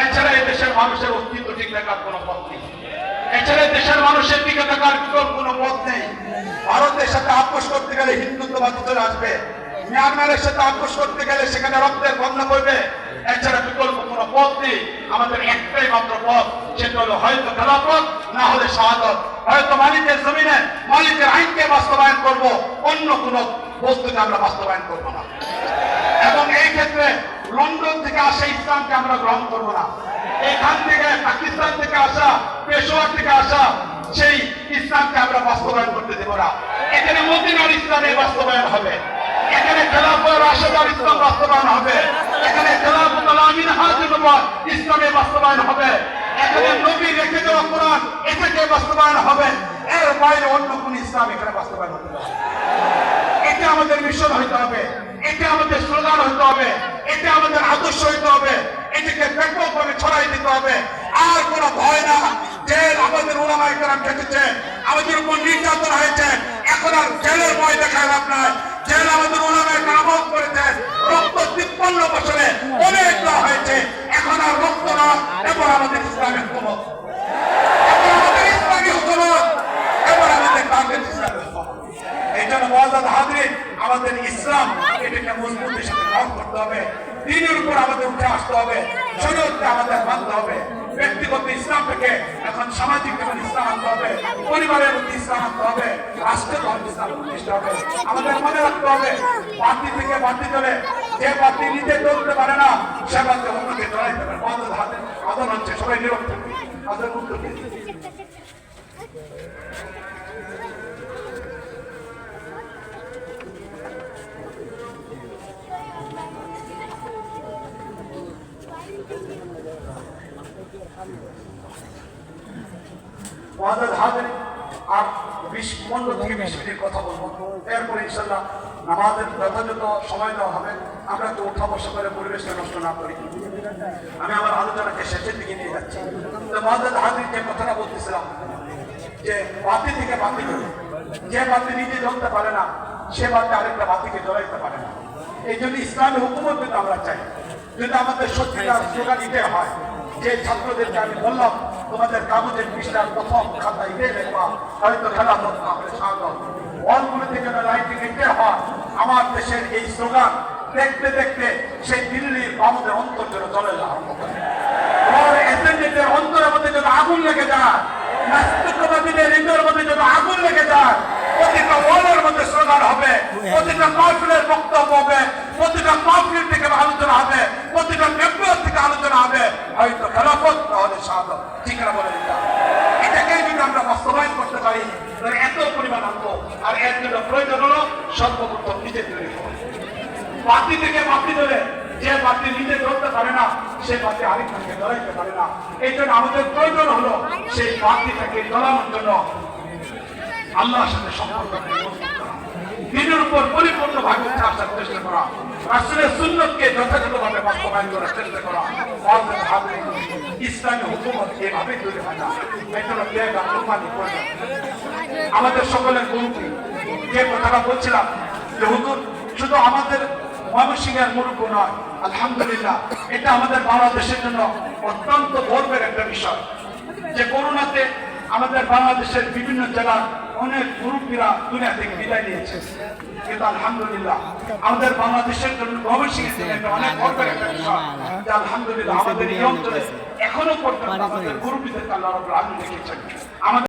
এছাড়া এই দেশের মানুষের অস্তিত্ব ঠিক থাকার কোন পথ নেই। এছাড়া দেশের মানুষের টিকে থাকার কোন পথ নেই। ভারতের সাথে আপোষ করতে গেলে হিন্দুত্ববাদ চলে আসবে। মিয়ানমারের সাথে আপোষ করতে গেলে সেখানে রক্তের বন্যা করবে। এছাড়া বিকল্প কোনো পথ নেই। আমাদের একটাই মাত্র পথ, সেটা হলো হয়তো খেলাফত, না হলে শাহাদত। হয়তো মালিকের জমিনে মালিকের আইনকে বাস্তবায়ন করব, অন্য কোন বস্তুকে আমরা বাস্তবায়ন করবো না। এবং এই ক্ষেত্রে লন্ডন থেকে আসা ইসলামকে আমরা গ্রহণ করবো না। এখান থেকে পাকিস্তান থেকে আসা, পেশোয়ার থেকে আসা সেই ইসলামকে আমরা বাস্তবায়ন করতে দেব না। এখানে মদিনার ইসলামের বাস্তবায়ন হবে, এখানে খেলাফত রাশেদার ইসলাম বাস্তবায়ন হবে, এখানে খেলাফত আমিন হাজির ইসলামের বাস্তবায়ন হবে, এখানে নবী রেখে দেওয়া কোরআন এটাকে বাস্তবায়ন হবে। এর বাইরে অন্য কোন ইসলাম এখানে বাস্তবায়ন হতে হবে। এটা আমাদের মিশন হইতে হবে, এটা আমাদের স্লোগান হইতে হবে, এটা আমাদের আদর্শ হইতে হবে, এটাকে ব্যাপকভাবে ছড়াই দিতে হবে। আর কোনো ভয় না। জেল আমাদের ওলামায়ে কেরাম কেটেছে, আমাদের উপর নির্যাতন হয়েছে, এখন আর জেলের ভয় দেখায় লাভ নাই। জেল আমাদের ওলামায়ে কেরাম করেছেন, রক্ত 53 বছরে অনেক দেওয়া হয়েছে, এখন আর রক্ত না, এবার আমাদের ইসলামের হুকুমত, এবার আমাদের ইসলামী হুকুমত, এবার আমাদের বাংলাদেশ ইসলামের হুকুমত। এই জন্য মুআজ্জাজ হাজিরিন, আমাদের ইসলাম এটাকে মজবুতের সাথে গ্রহণ করতে হবে। দিনের উপর আমাদের উঠে আসতে হবে, শরীয়তকে আমাদের মানতে হবে। ব্যক্তিগত ইসলাম থেকে এখন সামাজিক জীবন ইসলাম আনতে হবে, পরিবারের মধ্যে ইসলাম আনতে হবে, রাষ্ট্রের মধ্যে ইসলাম প্রতিষ্ঠা হবে। আমাদের মনে রাখতে হবে, বাতি থেকে বাতি জ্বলে, যে বাতি নিজে জ্বলতে পারে না সে বাতি অন্যকে জ্বলাইতে পারে। মুআজ্জাজ হাজিরিন, আযান হচ্ছে, সবাই নীরব থাকবে। আযান উত্তর দিন। মুআজ্জাজ হাজিরিন, আর 15 থেকে 20 মিনিট কথা বলবো, এরপরে ইনশাআল্লাহ নামাজের যথাযথ সময় দেওয়া হবে। আমরা তো উঠা বসা করে পরিবেশটা নষ্ট না করি। আমি আমার আলোচনাকে শেষের দিকে নিয়ে যাচ্ছি। তো মুআজ্জাজ হাজিরিন, যে কথাটা বলতেছিলাম যে বাতি থেকে বাতি জ্বলে, যে বাতি নিজে জ্বলতে পারে না সে বাতি আরেকটা বাতিকে জ্বলাইতে পারে না। এই জন্য ইসলামী হুকুমত কিন্তু আমরা চাই। যদি আমাদের সত্যিকার স্লোগান এটাই হয় যে ছাত্রদেরকে আমি বললাম, তোমাদের কাগজের পৃষ্ঠার প্রথম খাতা এটাই লেখা, হয়তো খেলাফত না হলে শাহাদত। ওয়ালগুলোতে যেন লাইটিং এটাই হয় আমার দেশের এই স্লোগান দেখতে দেখতে সেই দিল্লির বামদের অন্তর যেন চলে যাওয়া আরম্ভ করে। ওর এজেন্টদের অন্তরের মধ্যে যেন আগুন লেগে যায়, নাস্তিকবাদীদের হৃদয়ের মধ্যে যেন আগুন লেগে যায়। প্রতিটা ওয়ালের মধ্যে স্লোগান হবে, প্রতিটা মাহফিলের বক্তব্য হবে, প্রতিটা মাহফিল থেকে আলোচনা হবে, প্রতিটা মেম্বার থেকে আলোচনা হবে, হয়তো খেলাফত না হলে শাহাদত। ঠিক না বলে দিতাম। এটাকে যদি আমরা বাস্তবায়ন করতে পারি তাহলে এত পরিমাণ আনবো। আর এর জন্য প্রয়োজন হলো সর্বপ্রথম নিজে তৈরি করা। বাতি থেকে বাতি ধরে, যে বাতি নিজে ধরতে পারে না সে বাতি আরেকজনকে জ্বলাইতে পারে না। এই জন্য আমাদের প্রয়োজন হলো সেই বাতিটাকে জ্বলানোর জন্য আল্লাহর সাথে সম্পর্ক মজবুত করা, দিনের উপর পরিপূর্ণভাবে উঠে আসার চেষ্টা করা, রাসূলের সুন্নতকে যথাযথভাবে বাস্তবায়ন করার চেষ্টা করা। মুআজ্জাজ হাজিরিন, ইসলামী হুকুমত এভাবে তৈরি হয় না। এই জন্য ত্যাগ আর কুরবানি প্রয়োজন। আমাদের সকলের গুরুকে যে কথাটা বলছিলাম যে হুজুর শুধু আমাদের ময়মনসিংহের মুরুব্ব নয়, আলহামদুলিল্লাহ এটা আমাদের বাংলাদেশের জন্য অত্যন্ত গর্বের একটা বিষয় যে করোনাতে আমাদের বাংলাদেশের বিভিন্ন জেলার অনেক মুরব্বীরা দুনিয়া থেকে বিদায় নিয়েছে। কিন্তু আলহামদুলিল্লাহ আমাদের বাংলাদেশের জন্য ময়মনসিংহের জন্য একটা অনেক গর্বের একটা বিষয় যে আলহামদুলিল্লাহ আমাদের এই অঞ্চলে এখনো পর্যন্ত আমাদের মুরব্বীদেরকে আল্লাহ রাব্বুল আলামিন রেখেছেন। আমাদের